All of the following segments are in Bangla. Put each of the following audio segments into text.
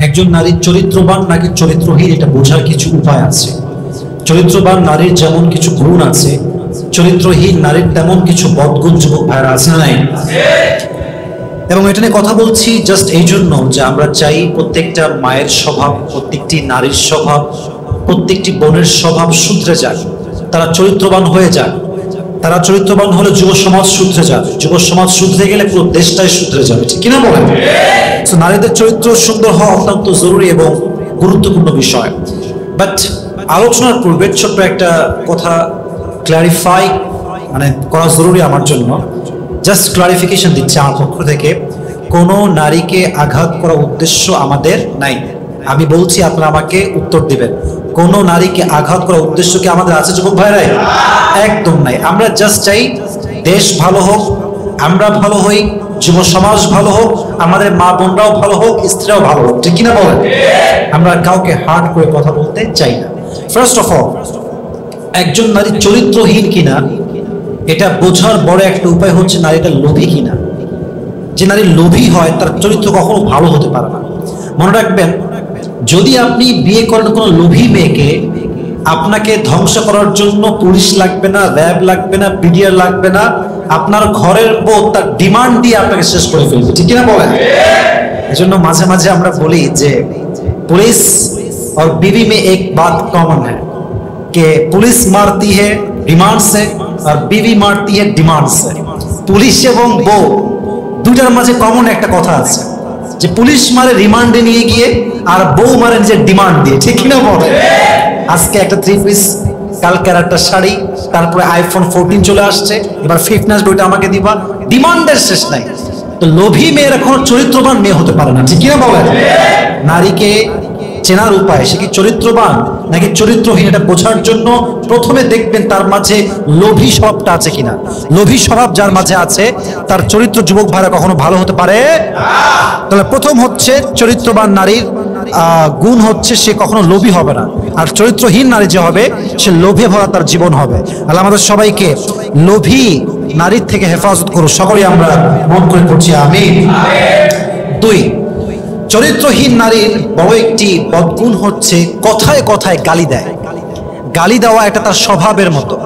একজন নারীর চরিত্রবান নাকি চরিত্রহীন এটা বোঝার কিছু উপায় আছে। চরিত্রবান নারীর যেমন কিছু গুণ আছে, চরিত্রহীন নারীর তেমন কিছু বদগুণ যুবক ভাইরা আছে না নাই? এবং এটা নিয়ে কথা বলছি জাস্ট এই জন্য যে আমরা চাই প্রত্যেকটা মায়ের স্বভাব, প্রত্যেকটি নারীর স্বভাব, প্রত্যেকটি বোনের স্বভাব শুধরে যাক, তারা চরিত্রবান হয়ে যাক। তারা চরিত্রবান হলে যুব সমাজ শুধরে যাবে, যুব সমাজ শুধরে গেলে পুরো দেশটাই শুধরে যাবে, ঠিক কিনা বলেন? তো নারীদের চরিত্র সুন্দর হওয়া অত্যন্ত জরুরি এবং গুরুত্বপূর্ণ বিষয়। বাট আলোচনার পূর্বে ছোট্ট একটা কথা ক্লারিফাই করা জরুরি আমার জন্য। জাস্ট ক্লারিফিকেশন দিচ্ছে আমার পক্ষ থেকে, কোনো নারীকে আঘাত করার উদ্দেশ্য আমাদের নাই। আমি বলছি, আপনারা আমাকে উত্তর দিবেন। কোনো নারীকে আঘাত করার উদ্দেশ্য কি আমাদের আছে যুবক ভাইরাই? একদম নাই। আমরা জাস্ট চাই দেশ ভালো হোক, আমরা ভালো হই, যুব সমাজ ভালো হোক, আমাদের মা বোনরাও ভালো হোক, স্ত্রীরাও ভালো হোক, ঠিক কিনা বলেন? আমরা কাউকে হার্ট করে কথা বলতে চাই না। ফার্স্ট অফ অল, একজন নারী চরিত্রহীন কিনা এটা বোঝার বড় একটা উপায় হচ্ছে নারীটা লোভী কিনা। যে নারী লোভী হয় তার চরিত্র কখনো ভালো হতে পারে না। মনে রাখবেন, যদি আপনি বিয়ে করেন কোনো লোভী মেয়েকে, আপনাকে ধ্বংস করার জন্য পুলিশ লাগবে না, র্যাব লাগবে না, বিডিআর লাগবে না, আপনার ঘরের বউ তার ডিমান্ড দিয়ে আপনাকে শেষ করে ফেলবে, ঠিক কিনা বলেন? এজন্য মাঝে মাঝে আমরা বলি যে पुलिस और बीवी में एक बात कॉमन है कि पुलिस मारती है डिमांड से और बीवी मारती है डिमांड से। पुलिस এবং বউ দুটার মাঝে কমন একটা কথা আছে যে পুলিশ মারে রিমান্ডে নিয়ে গিয়ে আর বউ মারে নিজের ডিমান্ড দিয়ে, ঠিক কিনা বলেন? আজকে একটা 3 পিস, কালকে একটা শাড়ি, তারপরে আইফোন 14 চলে আসছে, এবার ফিটনেস বইটা আমাকে দিবা, ডিমান্ডের শেষ নাই। তো লোভী মেয়ের এখন চরিত্রবান মেয়ে হতে পারে না, ঠিক কিনা বলেন? নারীকে চেনার উপায়, সে কি চরিত্রবান নাকি চরিত্রহীন এটা বোঝার জন্য প্রথমে দেখবেন তার মাঝে লোভী স্বভাবটা আছে কিনা। লোভী স্বভাব যার মাঝে আছে তার চরিত্র যুবক ভাইরা কখনো ভালো হতে পারে না। তাহলে প্রথম হচ্ছে চরিত্রবান নারীর গুণ হচ্ছে সে কখনো লোভী হবে না, আর চরিত্রহীন নারী যে হবে সে লোভে ভরা তার জীবন হবে। আল্লাহ আমাদের সবাইকে লোভী নারীর থেকে হেফাজত করুন, সকলেই আমরা মন করে পড়ছি আমিন। 2, চরিত্রহীন নারীর বড় একটি বদগুণ হচ্ছে কথায় কথায় গালি দেয়। গালি দেওয়া এটা তার স্বভাবের মতো,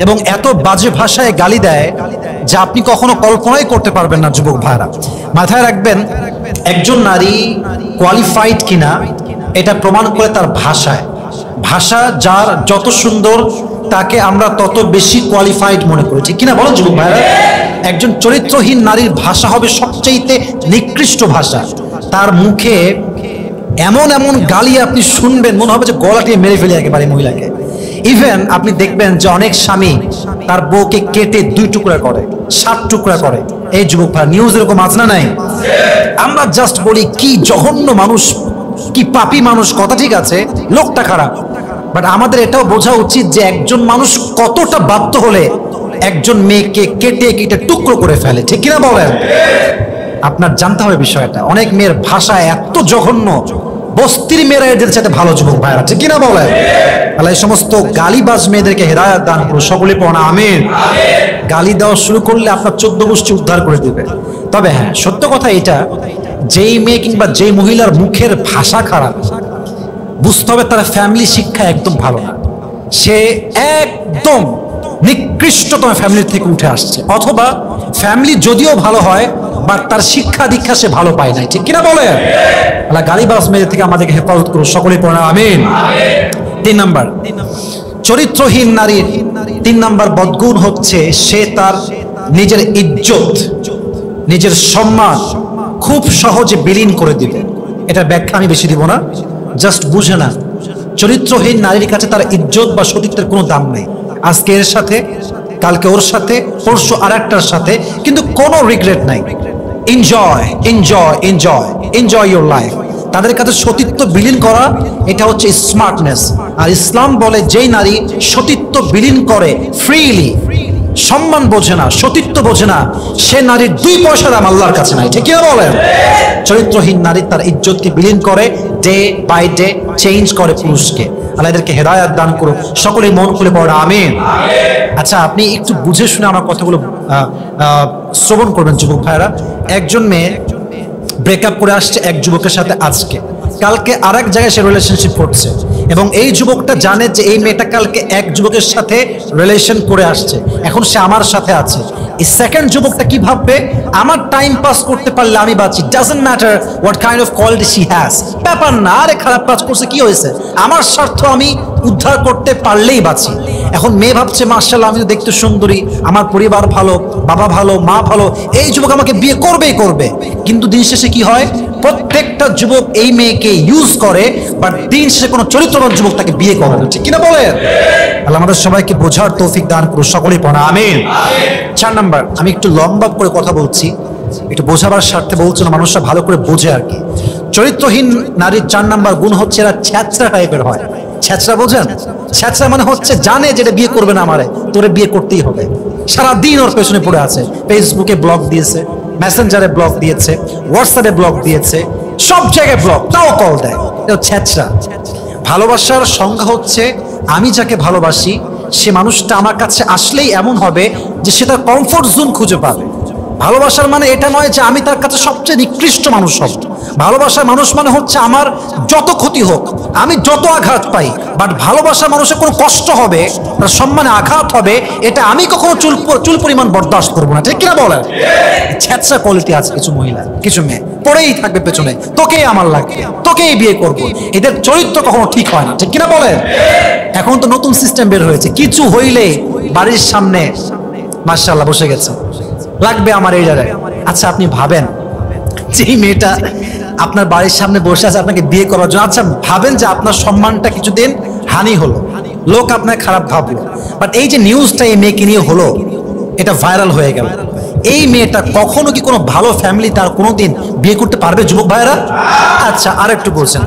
এবং এত বাজে ভাষায় গালি দেয় যা আপনি কখনো কল্পনাই করতে পারবেন না যুবক ভাইরা। মাথায় রাখবেন, একজন নারী কোয়ালিফাইড কিনা এটা প্রমাণ করে তার ভাষায়। ভাষা যার যত সুন্দর তাকে আমরা তত বেশি কোয়ালিফাইড মনে করি, ঠিক কিনা বলো যুবক ভাইরা? একজন চরিত্রহীন নারীর ভাষা হবে সবচেয়ে নিকৃষ্ট ভাষা। তার মুখে এমন এমন গালি আপনি শুনবেন মনে হবে যে গলা টিপে মেরে ফেলে একেবারে মহিলাকে। ইভেন আপনি দেখবেন যে অনেক স্বামী তার বউকে কেটে 2 টুকরা করে, 7 টুকরা করে। এই যুবক ভাই, নিউজ এরকম আছে না নাই? আমরা জাস্ট বলি কি জঘন্য মানুষ, কি পাপী মানুষ, কথা ঠিক আছে, লোকটা খারাপ, বাট আমাদের এটাও বোঝা উচিত যে একজন মানুষ কতটা বাধ্য হলে একজন মেয়েকে কেটে কেটে টুকরো করে ফেলে, ঠিক কিনা বলেন? আপনার জানতে হবে বিষয়টা। অনেক মেয়ের ভাষা এত জঘন্য, বস্তির মেয়েরা এদের সাথে ভালো যুবক ভাইরা, ঠিক কিনা বলেন? তাহলে এই সমস্ত গালিবাজ মেয়েদেরকে হেদায়েত দান করুন, সকলে পড়া আমিন। গালি দেওয়া শুরু করলে আপনার 14 গোষ্ঠী উদ্ধার করে দিবে। তবে হ্যাঁ, সত্য কথা এটা, যেই মেয়ে কিংবা যেই মহিলার মুখের ভাষা খারাপ, বুঝতে হবে তার ফ্যামিলি শিক্ষা একদম ভালো না, সে একদম নিকৃষ্টতম ফ্যামিলির থেকে উঠে আসছে, অথবা ফ্যামিলি যদিও ভালো হয় বাট তার শিক্ষা দীক্ষা সে ভালো পায় নাই, ঠিক কিনা বলে? আল্লাহ গালিবাজ মেয়েদের থেকে আমাদেরকে হেফাজত করুন, সকলেই পড়া আমিন। 3 নাম্বার, চরিত্রহীন নারীর 3 নাম্বার বদগুণ হচ্ছে সে তার নিজের ইজ্জত, নিজের সম্মান খুব সহজে বিলীন করে দিবে। এটা ব্যাখ্যা আমি বেশি দিব না, জাস্ট বুঝে না। চরিত্রহীন নারীর কাছে তার ইজ্জত বা সতীত্বের কোনো দাম নেই। আজকে এর সাথে, কালকে ওর সাথে, পরশু আরেকটার সাথে, কিন্তু কোনো রিগ্রেট নাই। Enjoy enjoy enjoy enjoy your life. তাদের কাছে সতীত্ব বিলীন করা এটা হচ্ছে স্মার্টনেস। আর ইসলাম বলে যেই নারী সতীত্ব বিলীন করে ফ্রিলি, সম্মান বোঝে না, সতীত্ব বোঝে না, সে নারীর 2 পয়সা দাম আল্লাহর কাছে নাই, ঠিক কি বলেন? চরিত্রহীন নারী তার ইজ্জতকে বিলীন করে, ডে বাই ডে চেঞ্জ করে পুরুষকে। আল্লাহ এদেরকে হেদায়েত দান করুন, সকলেই মন খুলে পড়া আমিন। আচ্ছা, আপনি একটু বুঝে শুনে আমার কথাগুলো শ্রবণ করবেন যুবক ভাইরা। একজন মেয়ে ব্রেকআপ করে আসছে এক যুবকের সাথে আজকে, কালকে আরেক জায়গায় সে রিলেশনশিপ করছে এবং এই যুবকটা জানে যে এই মেয়েটা কালকে এক যুবকের সাথে রিলেশন করে আসছে, এখন সে আমার সাথে আছে। এই সেকেন্ড যুবকটা কি ভাববে, আমার টাইম পাস করতে পারলে আমি বাঁচি, doesn't matter what kind of quality she has, ব্যাপার না, আরে খারাপ কাজ করছে কি হয়েছে, আমার স্বার্থ আমি উদ্ধার করতে পারলেই বাঁচি। এখন মেয়ে ভাবছে মাশাআল্লাহ আমি তো দেখতে সুন্দরী, আমার পরিবার ভালো, বাবা ভালো, মা ভালো, এই যুবক আমাকে বিয়ে করবেই করবে। কিন্তু দিন শেষে কি হয়, প্রত্যেকটা যুবক এই মেয়েকে ইউজ করে, বাট দিন শেষে কোনো চরিত্রবান যুবক তাকে বিয়ে করে না, ঠিক কিনা বলেন? আল্লাহ আমাদের সবাইকে বোঝার তৌফিক দান করুন, সকলেই পড়া আমিন। 4 নাম্বার, আমি একটু লম্বা করে কথা বলছি, একটু বোঝাবার স্বার্থে বলছি না, মানুষরা ভালো করে বোঝে আর কি। চরিত্রহীন নারীর 4 নাম্বার গুণ হচ্ছে এরা ছ্যাঁচড়া টাইপের হয়। ছ্যাঁচড়া বোঝেন? ছ্যাঁচড়া মানে হচ্ছে জানে যেটা বিয়ে করবে না আমারে, তোরে বিয়ে করতেই হবে, সারাদিন ওর পেছনে পড়ে আছে, ফেসবুকে ব্লগ দিয়েছে, মেসেঞ্জারে ব্লগ দিয়েছে, হোয়াটসঅ্যাপে ব্লগ দিয়েছে, সব জায়গায় ব্লগ, তাও কল দেয়, এটা ছ্যাঁচড়া। ভালোবাসার সংজ্ঞা হচ্ছে আমি যাকে ভালোবাসি সে মানুষটা আমার কাছে আসলেই এমন হবে যে সে তার কমফোর্ট জোন খুঁজে পাবে। ভালোবাসার মানে এটা নয় যে আমি তার কাছে সবচেয়ে নিকৃষ্ট মানুষ হব। ভালোবাসার মানুষ মানে হচ্ছে আমার যত ক্ষতি হোক, আমি যত আঘাত পাই, বাট ভালোবাসার মানুষের কোনো কষ্ট হবে, তার সম্মানে আঘাত হবে, এটা আমি কখনো চুল পরিমাণ বরদাস্ত করবো না, ঠিক কিনা বলেন? ছ্যাঁচড়া কোয়ালিটি আছে কিছু মহিলা, কিছু মেয়ে পড়েই থাকবে পেছনে, তোকেই আমার লাগবে, তোকেই বিয়ে করব, এদের চরিত্র কখনো ঠিক হয় না, ঠিক কিনা বলেন? এখন তো নতুন সিস্টেম বের হয়েছে, কিছু হইলে বাড়ির সামনে মাশাআল্লাহ বসে গেছে, লাগবে আমার এই জায়গায়। আচ্ছা আপনি ভাবেন যে মেয়েটা আপনার বাড়ির সামনে বসে আছে আপনাকে বিয়ে করার জন্য, আচ্ছা ভাবেন যে আপনার সম্মানটা কিছুদিন হানি হলো, লোক আপনার খারাপ ভাবলো, বাট এই যে নিউজটা এই মেয়েকে নিয়ে হলো, এটা ভাইরাল হয়ে গেল, এই মেয়েটা কখনো কি কোনো ভালো ফ্যামিলি তার কোনোদিন বিয়ে করতে পারবে যুবক ভাইয়েরা? আচ্ছা আরেকটু বলছেন,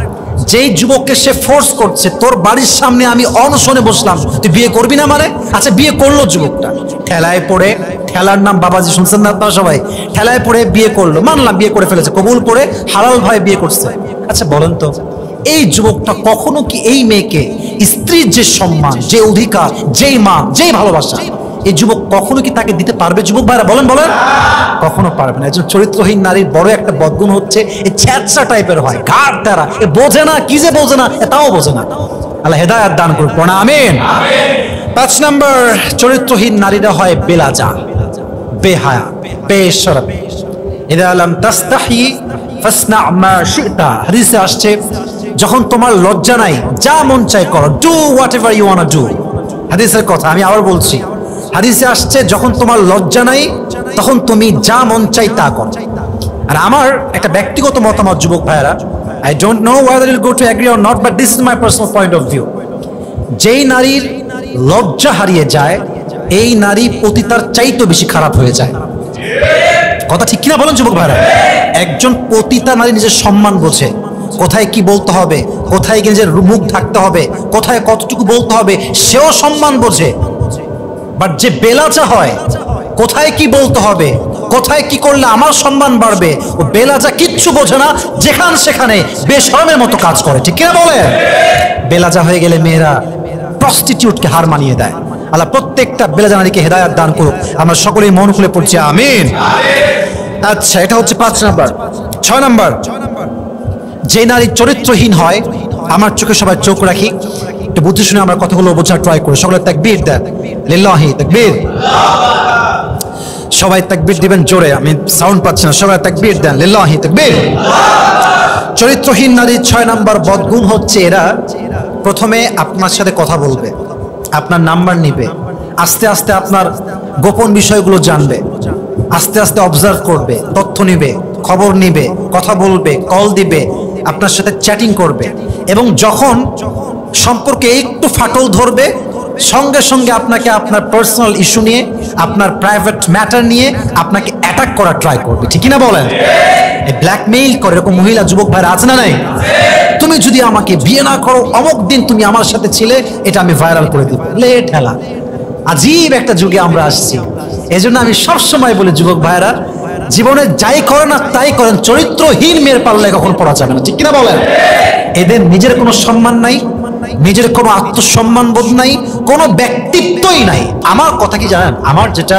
যেই যুবককে সে ফোর্স করছে, তোর বাড়ির সামনে আমি অনশনে বসলাম, তুই বিয়ে করবি না মানে, আচ্ছা বিয়ে করলো যুবকটা, ঠেলায় পড়ে, ঠেলার নাম বাবাজি, শুনছেন না আপনারা সবাই, ঠেলায় পড়ে বিয়ে করলো, মানলাম বিয়ে করে ফেলেছে, কবুল করে হালাল ভাবে বিয়ে করছে। আচ্ছা বলেন তো এই যুবকটা কখনো কি এই মেয়েকে স্ত্রীর যে সম্মান, যে অধিকার, যেই মা, যেই ভালোবাসা, এই যুবক কখনো কি তাকে দিতে পারবে? যুবক ভাইরা বলেন বলেন, কখনো পারবে না। একজন চরিত্রহীন নারীর বড় একটা বদগুণ হচ্ছে এই ছ্যাঁচড়া টাইপের হয়, ঘাট তারা, এ বোঝে না, কি যে বোঝে না, তাও বোঝে না। আল্লাহ হেদায়েত দান করুন, পড়া আমিন। 5 নাম্বার, চরিত্রহীন নারীরা হয় বেলাজা, বেহায়া, বেশরম। ইযা লাম তাস্তাহি ফাসনা মা শিতা, হাদিসে আসছে যখন তোমার লজ্জা নাই যা মন চাই করো, do whatever you want to. হাদিসের কথা আমি আবার বলছি, হাদিসে আসছে যখন তোমার লজ্জা নাই তখন তুমি যা মন চাই তা করো। আর আমার একটা ব্যক্তিগত মতামত যুবক ভাইয়েরা, I don't know whether you'll go to agree or not, but this is my personal point of view, যেই নারীর লজ্জা হারিয়ে যায় এই নারী পতিতার চাইতে বেশি খারাপ হয়ে যায়। কথা ঠিক কিনা বলেন যুবক ভাইরা? একজন পতিতা নারী নিজের সম্মান বোঝে, কোথায় কি বলতে হবে, কোথায় গিয়ে নিজের মুখ ঢাকতে হবে, কোথায় কতটুকু বলতে হবে, সেও সম্মান বোঝে। বাট যে বেলাজা হয়, কোথায় কি বলতে হবে, কোথায় কি করলে আমার সম্মান বাড়বে, ও বেলাজা কিচ্ছু বোঝে না, যেখান সেখানে বেশরমের মতো কাজ করে, ঠিক কিনা বলে? বেলাজা হয়ে গেলে মেয়েরা প্রস্টিটিউটকে হার মানিয়ে দেয়। আল্লাহ প্রত্যেকটা বেলাজা নারীকে হেদায়েত দান করুক, আমরা সকলেই মন খুলে পড়ছি আমিন। আচ্ছা এটা হচ্ছে 5 নাম্বার। 6 নাম্বার, যে নারী চরিত্রহীন হয়, আমার চোখে সবাই চোখ রাখি, একটু বুঝে শুনে আমরা কথাগুলো বোঝার ট্রাই করি, সকলে তাকবীর দেন, লিল্লাহি তাকবীর, সবাই তাকবীর দিবেন জোরে, আমি সাউন্ড পাচ্ছি না, সবাই তাকবীর দেন, লিল্লাহি তাকবীর। চরিত্রহীন নারীর 6 নাম্বার বদগুণ হচ্ছে এরা প্রথমে আপনার সাথে কথা বলবে, আপনার নাম্বার নিবে, আস্তে আস্তে আপনার গোপন বিষয়গুলো জানবে, আস্তে আস্তে অবজার্ভ করবে, তথ্য নিবে, খবর নিবে, কথা বলবে, কল দিবে, আপনার সাথে চ্যাটিং করবে, এবং যখন সম্পর্কে একটু ফাটল ধরবে সঙ্গে সঙ্গে আপনাকে আপনার পার্সোনাল ইস্যু নিয়ে, আপনার প্রাইভেট ম্যাটার নিয়ে আপনাকে অ্যাটাক করার ট্রাই করবে, ঠিক কিনা বলেন? এই ব্ল্যাকমেইল করে, এরকম মহিলা যুবক ভাইরা আছে না নাই? তুমি যদি আমাকে বিয়ে না করো অমুক দিন তুমি আমার সাথে ছিলে, এটা আমি ভাইরাল করে দেবো, লে ঠেলা। আজীব একটা যুগে আমরা আসছি। এই জন্য আমি সবসময় বলি যুবক ভাইরা, জীবনে যাই করেন আর তাই করেন, চরিত্রহীন মেয়ের পাল্লায় কখন পড়া যাবে না, ঠিক কিনা বলেন? এদের নিজের কোনো সম্মান নাই, নিজের কোনো আত্মসম্মান বোধ নাই, কোনো ব্যক্তিত্বই নাই। আমার কথা কি জানেন, আমার যেটা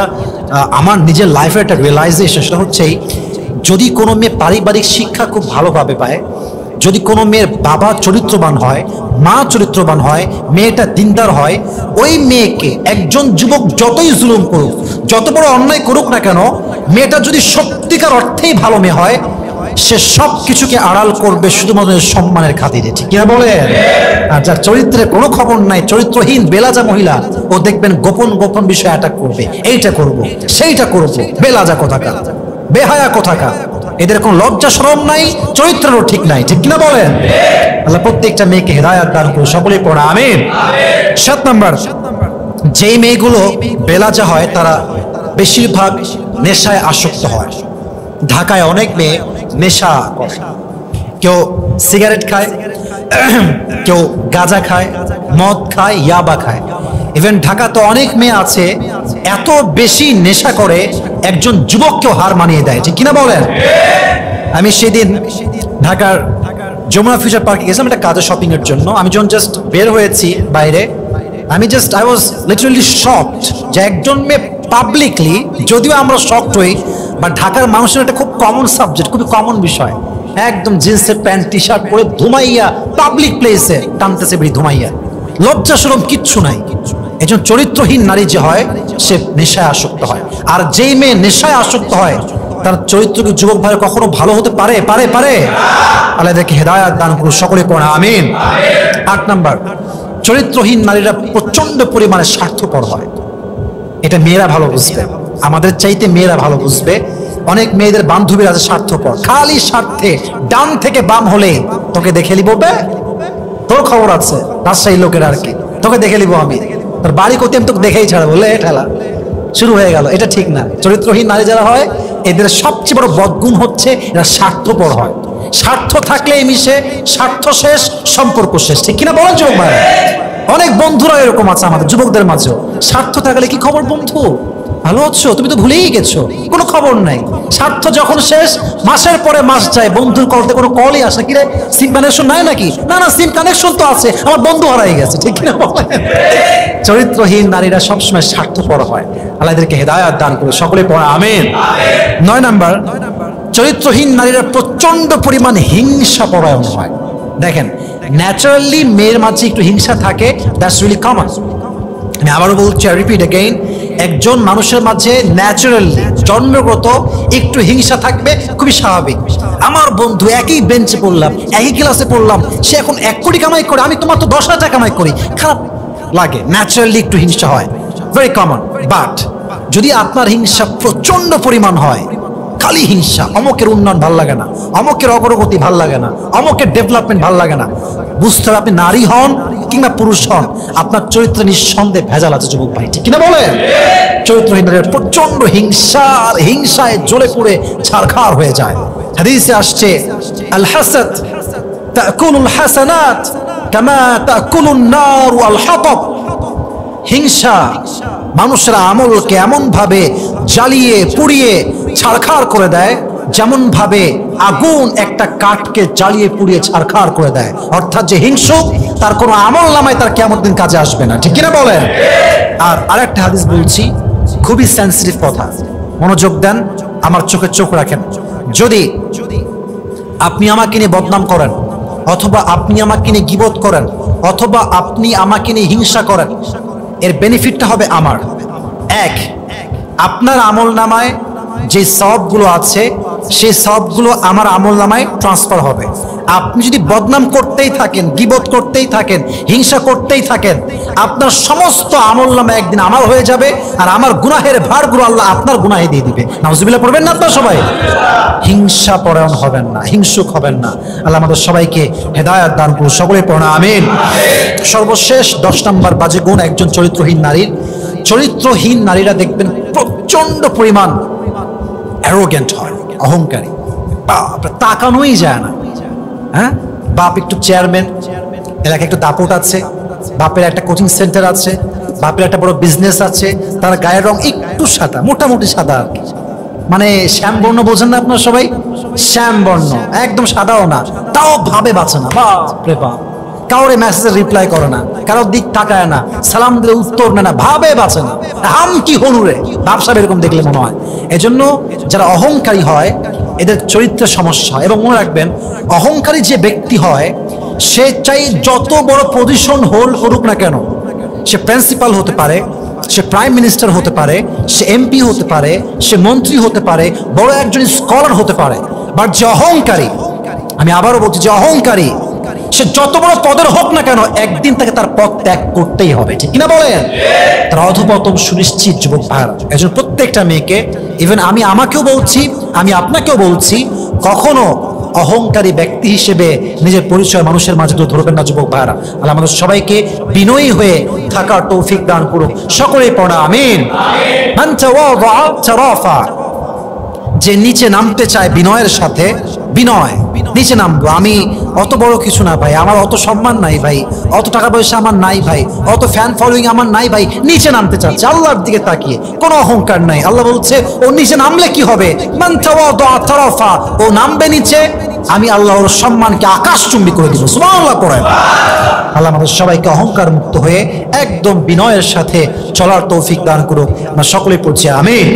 আমার নিজের লাইফের একটা রিয়েলাইজেশন, সেটা হচ্ছে যদি কোনো মেয়ে পারিবারিক শিক্ষা খুব ভালোভাবে পায়, যদি কোনো মেয়ের বাবা চরিত্রবান হয়, মা চরিত্রবান হয়, মেয়েটা দিনদার হয়, ওই মেয়েকে একজন যুবক যতই জুলুম করুক, যত বড় অন্যায় করুক না কেন, মেয়েটা যদি সত্যিকার অর্থেই ভালো মেয়ে হয়, সে সব কিছুকে আড়াল করবে শুধুমাত্র সম্মানের খাতিরে। ঠিক কিনা বলেন? আর যার চরিত্রে কোনো খবর নাই, চরিত্রহীন বেলাজা মহিলা, ও দেখবেন গোপন গোপন বিষয় অ্যাটাক করবে, এইটা করব, সেইটা করব, বেলাজা কোথাকার, বেহায়া কোথাকার, এদের কোনো লজ্জা শরম নাই, চরিত্রেরও ঠিক নাই। ঠিক কিনা বলেন? আল্লাহ প্রত্যেকটা মেয়েকে হেদায়েত দান করুন, সকলেই পড়া আমিন। 7 নাম্বার, যেই মেয়েগুলো বেলাজা হয় তারা বেশিরভাগ নেশায় আসক্ত হয়। ঢাকায় অনেক মেয়ে নেশা করে, কেউ সিগারেট খায়, কেউ গাঁজা খায়, মদ খায়, ইয়াবা খায়। ইভেন ঢাকাতে অনেক মেয়ে আছে এত বেশি নেশা করে একজন যুবককেও হার মানিয়ে দেয়। ঠিক কিনা বলেন? আমি সেদিন ঢাকার যমুনা ফিউচার পার্কে গেছিলাম একটা কাজে শপিং এর জন্য। আমি যখন জাস্ট বের হয়েছি বাইরে, আই ওয়াজ লিটারালি শকড যে একজন মেয়ে পাবলিকলি, যদিও আমরা শকড হই, বা ঢাকার মানুষের একটা খুব কমন সাবজেক্ট, খুবই কমন বিষয়, একদম জিন্সের প্যান্ট টি শার্ট পরে ধুমাইয়া পাবলিক প্লেসে টানতেছে বেরিয়ে, ধুমাইয়া, লজ্জা শরম কিচ্ছু নাই। একজন চরিত্রহীন নারী যে হয় সে নেশায় আসক্ত হয়। আর যেই মেয়ে নেশায় আসক্ত হয় তার চরিত্রকে যুবক ভাই কখনো ভালো হতে পারে? পারে পারে আল্লাহ এদেরকে হেদায়েত দান করুন, সকলে পড়া আমিন। 8 নাম্বার, চরিত্রহীন নারীরা প্রচন্ড পরিমাণে স্বার্থপর হয়। এটা মেয়েরা ভালো বুঝবে, আমাদের চাইতে মেয়েরা ভালো বুঝবে। অনেক মেয়েদের বান্ধবীরা আছে স্বার্থপর, খালি স্বার্থে ডান থেকে বাম হলে তোকে দেখে নিব, তোর খবর আছে, রাজশাহী লোকের আর কি, তোকে দেখে নিব আমি, তোর বাড়ি করতে আমি তোকে দেখেই ছাড়া বলে ঠেলা শুরু হয়ে গেল। এটা ঠিক না। চরিত্রহীন নারী যারা হয় এদের সবচেয়ে বড় বদগুণ হচ্ছে এরা স্বার্থপর হয়। স্বার্থ থাকলে মিশে, স্বার্থ শেষ সম্পর্ক শেষ। ঠিক কিনা বলেন যুবক ভাই? অনেক বন্ধুরা এরকম আছে আমাদের যুবকদের মাঝেও, স্বার্থ থাকলে কি খবর বন্ধু, ভালো আছো, তুমি তো ভুলেই গেছো, কোনো খবর নাই। স্বার্থ যখন শেষ, মাসের পরে মাস যায়, বন্ধুর কলতে কোনো কলই আসে, কিরে সিম কানেকশন নাই নাকি? না না, সিম কানেকশন তো আছে, আমার বন্ধু হারাই গেছে। ঠিক কিনা বলেন? চরিত্রহীন নারীরা সবসময় স্বার্থপর হয়। আল্লাহ এদেরকে হেদায়েত দান করে, সকলে পড়া আমিন। 9 নাম্বার, চরিত্রহীন নারীরা প্রচন্ড পরিমাণ হিংসা পরায়ণ হয়। দেখেন, ন্যাচারালি মেয়ের মাঝে একটু হিংসা থাকে, দ্যাটস রিয়েলি কমন। আমি আবারও বলছি, রিপিট এগেইন, একজন মানুষের মাঝে ন্যাচারালি জন্মগত একটু হিংসা থাকবে, খুবই স্বাভাবিক। আমার বন্ধু একই বেঞ্চে পড়লাম, একই ক্লাসে পড়লাম, সে এখন 1 কোটি কামাই করে, আমি তোমার তো 10,000 টাকা কামাই করি, খারাপ লাগে, ন্যাচারালি একটু হিংসা হয়, ভেরি কমন। বাট যদি আপনার হিংসা প্রচন্ড পরিমাণ হয়, খালি হিংসা, অমকের উন্নয়ন ভাল লাগে না, অমকের অগ্রগতি ভাল লাগে না, অমকের ডেভেলপমেন্ট ভাল লাগে না, বুঝতে হবে আপনি নারী হন কিংবা পুরুষ হন, আপনার চরিত্রে নিঃসন্দেহে ভেজাল আছে যুবক ভাই। ঠিক কিনা বলেন? চরিত্রহীনদের প্রচন্ড হিংসার হিংসায় জ্বলে পুড়ে ছারখার হয়ে যায়। হাদিসে আসছে, আল হাসাদ তাকুলুল হাসানাত কামা তাকুলুন নার আল হাতাব। হিংসা মানুষের আমলকে এমন ভাবে জ্বালিয়ে পুড়িয়ে ছারখার করে দেয়, যেমন ভাবে আগুন একটা কাঠকে জ্বালিয়ে পুড়িয়ে ছারখার করে দেয়। অর্থাৎ যে হিংসুক, তার কোনো আমল নামায় তার কিয়ামত দিন কাজে আসবে না। ঠিক কিনা বলেন? আর আরেকটা হাদিস বলছি, খুবই সেন্সিটিভ কথা, মনোযোগ দেন, আমার চোখে চোখ রাখেন। যদি আপনি আমাকে নিয়ে বদনাম করেন, অথবা আপনি আমাকে নিয়ে গীবত করেন, অথবা আপনি আমাকে নিয়ে হিংসা করেন, এর বেনিফিটটা হবে আমার। এক, আপনার আমল নামায় যে সওয়াবগুলো আছে সেই সওয়াবগুলো আমার আমল নামায় ট্রান্সফার হবে। আপনি যদি বদনাম করতেই থাকেন, গীবত করতেই থাকেন, হিংসা করতেই থাকেন, আপনার সমস্ত আমল নামা একদিন আমার হয়ে যাবে, আর আমার গুনাহের ভারগুলো আল্লাহ আপনার গুনাহে দিয়ে দিবে। নাউজুবিল্লাহ পড়বেন না আপনারা সবাই? হিংসা পরায়ণ হবেন না, হিংসুক হবেন না। আল্লাহ আমাদের সবাইকে হেদায়েত দান করুন, সকলে পড়া আমিন। সর্বশেষ 10 নম্বর বাজে গুণ একজন চরিত্রহীন নারীর। চরিত্রহীন নারীরা দেখবেন প্রচন্ড পরিমাণ অ্যারোগেন্ট হয়, অহংকারী, তাকানোই যায় না। হ্যাঁ, বাপ একটু চেয়ারম্যান, এলাকায় একটু দাপট আছে, বাপের একটা কোচিং সেন্টার আছে, বাপের একটা বড় বিজনেস আছে, তার গায়ের রং একটু সাদা, মোটামুটি সাদা আর কি, মানে শ্যামবর্ণ বোঝেন না আপনার সবাই? শ্যামবর্ণ, একদম সাদাও না, তাও ভাবে বাঁচে না। বাপরে বাপ, কাউরে মেসেজের রিপ্লাই করে না, কারোর দিক তাকায় না, সালাম দিলে উত্তর নেয় না, ভাবে বাঁচে না, হাম কি হনুরে ভাবসাব এরকম দেখলে মনে হয়। এজন্য যারা অহংকারী হয় এদের চরিত্রের সমস্যা। এবং মনে রাখবেন, অহংকারী যে ব্যক্তি হয় সে চাই যত বড় পজিশন হোল্ড করুক না কেন, সে প্রিন্সিপাল হতে পারে, সে প্রাইম মিনিস্টার হতে পারে, সে এমপি হতে পারে, সে মন্ত্রী হতে পারে, বড় একজন স্কলার হতে পারে। বাট যে অহংকারী, আমি আবারও বলছি, যে অহংকারী সে যত বড় পদের হোক না কেন একদিন তাকে তার পদ ত্যাগ করতেই হবে, ঠিক কিনা বলেন? তার অধপতন সুনিশ্চিত যুবক ভাইরা। এজন্য প্রত্যেকটা মেয়েকে, ইভেন আমি আমাকেও বলছি, আমি আপনাকেও বলছি, কখনো অহংকারী ব্যক্তি হিসেবে নিজের পরিচয় মানুষের মাঝে তো ধরবেন না যুবক ভাইরা। আল্লাহ আমাদের সবাইকে বিনয়ী হয়ে থাকার তৌফিক দান করুক, সকলেই পড়া আমিন। মান তাওয়াদা তারাফা, যে নিচে নামতে চায় বিনয়ের সাথে, বিনয়, নিচে নামবো, আমি অত বড় কিছু না ভাই, আমার অত সম্মান নাই ভাই, অত টাকা পয়সা আমার নাই ভাই, অত ফ্যান ফলোয়িং আমার নাই ভাই, নিচে নামতে চাচ্ছে আল্লাহর দিকে তাকিয়ে, কোনো অহংকার নাই। আল্লাহ বলছে ও নিচে নামলে কি হবে? মান তাওয়াদা তারাফা, ও নামবে নিচে, আমি আল্লাহ ওর সম্মানকে আকাশচুম্বী করে দিব। সুবহানাল্লাহ পড়েন। আল্লাহ আমাদের সবাইকে অহংকার মুক্ত হয়ে একদম বিনয়ের সাথে চলার তৌফিক দান করুক। আমরা সকলেই পড়ছি আমিন।